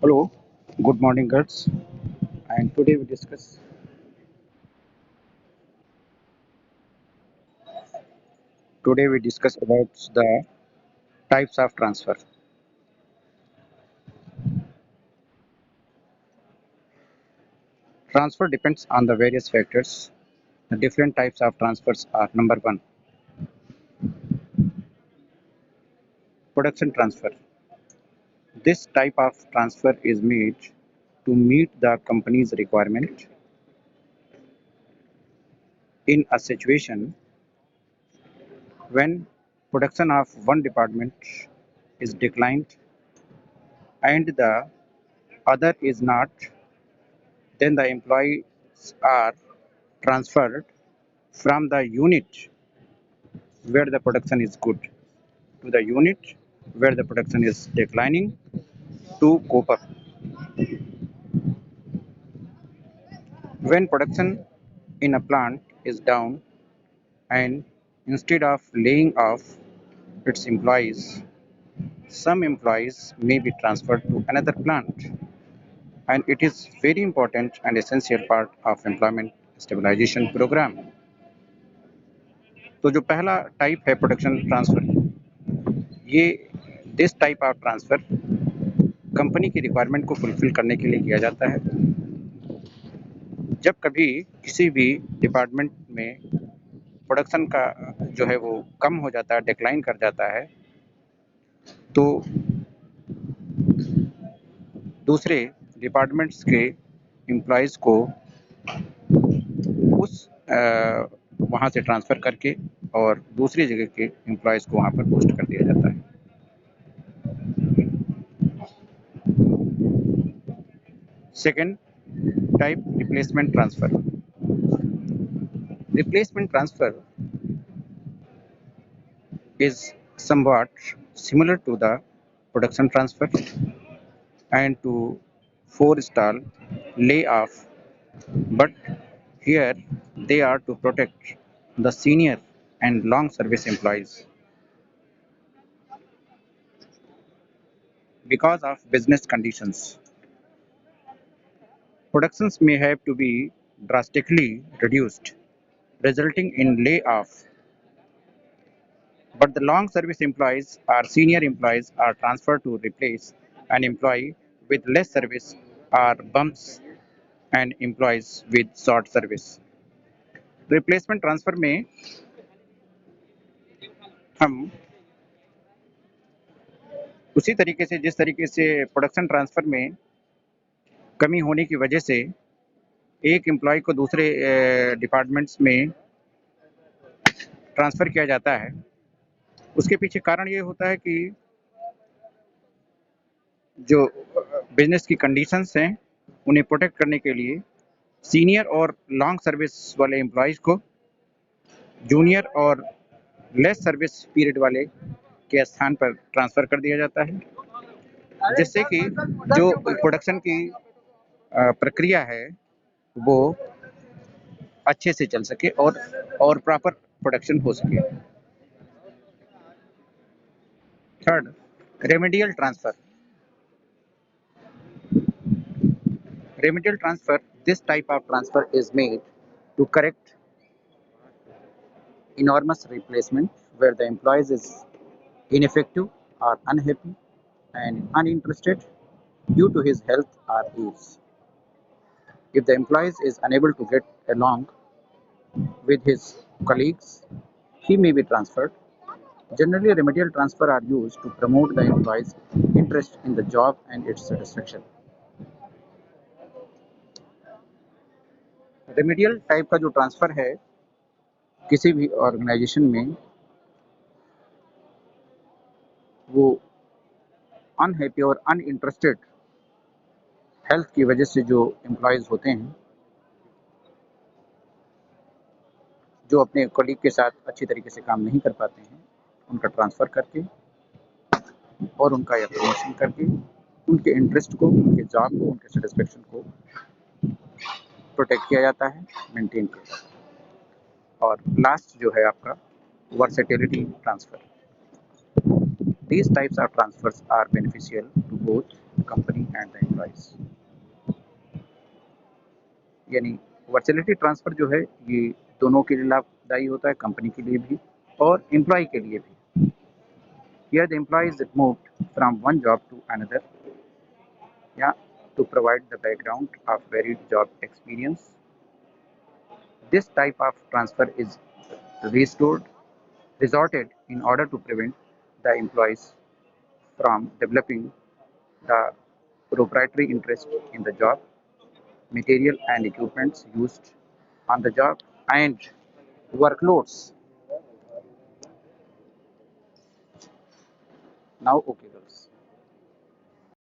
Hello, good morning, girls. And today we discuss about the types of transfer. Transfer depends on the various factors. The different types of transfers are: number one, production transfer. This type of transfer is made to meet the company's requirement in a situation when production of one department is declined and the other is not. Then the employees are transferred from the unit where the production is good to the unit where the production is declining to cope up. When production in a plant is down and instead of laying off its employees, some employees may be transferred to another plant, and it is very important and essential part of employment stabilization program. तो जो पहला type है production transfer, ये this type of transfer company की requirement को fulfil करने के लिए किया जाता है। जब कभी किसी भी डिपार्टमेंट में प्रोडक्शन का जो है वो कम हो जाता है, डिक्लाइन कर जाता है, तो दूसरे डिपार्टमेंट्स के एम्प्लॉयज़ को उस वहाँ से ट्रांसफ़र करके और दूसरी जगह के एम्प्लॉयज़ को वहाँ पर पोस्ट कर दिया जाता है। Second type, replacement transfer. Replacement transfer is somewhat similar to the production transfer and to forestall layoff, but here they are to protect the senior and long service employees because of business conditions. Productions may have to be drastically reduced, resulting in layoff, but the long service employees or senior employees are transferred to replace an employee with less service or bumps and employees with short service. Replacement transfer में हम उसी तरीके से, जिस तरीके से production transfer में कमी होने की वजह से एक एम्प्लॉय को दूसरे डिपार्टमेंट्स में ट्रांसफ़र किया जाता है, उसके पीछे कारण ये होता है कि जो बिजनेस की कंडीशंस हैं उन्हें प्रोटेक्ट करने के लिए सीनियर और लॉन्ग सर्विस वाले एम्प्लॉयज़ को जूनियर और लेस सर्विस पीरियड वाले के स्थान पर ट्रांसफ़र कर दिया जाता है, जिससे कि जो प्रोडक्शन की प्रक्रिया है वो अच्छे से चल सके और प्रॉपर प्रोडक्शन हो सके। Third, remedial transfer. Remedial transfer, this type of transfer is made to correct enormous replacement where the employees is ineffective or unhappy and uninterested due to his health or age. If the employees is unable to get along with his colleagues, he may be transferred. Generally, remedial transfer are used to promote the employees' interest in the job and its satisfaction. Remedial type का जो transfer है किसी भी organisation में, वो unhappy और uninterested health की वजह से जो एम्प्लॉयज़ होते हैं, जो अपने कलीग के साथ अच्छी तरीके से काम नहीं कर पाते हैं, उनका ट्रांसफ़र करके और उनका या प्रमोशन करके उनके इंटरेस्ट को, उनके जॉब को, उनके सेटिस्फेक्शन को प्रोटेक्ट किया जाता है, मेंटेन किया जाता है। और लास्ट जो है आपका versatility transfer. These types of transfers are beneficial to both company and the employees. यानी वर्चुअलिटी ट्रांसफ़र जो है ये दोनों के लिए लाभदायी होता है, कंपनी के लिए भी और एम्प्लॉय के लिए भी. Here the employee is moved from one job to another, yeah, to provide the background of varied job experience. This type of transfer is resorted in order to prevent the employees from developing the proprietary interest in the job, material and equipments used on the job, and workloads. Now, okay, girls.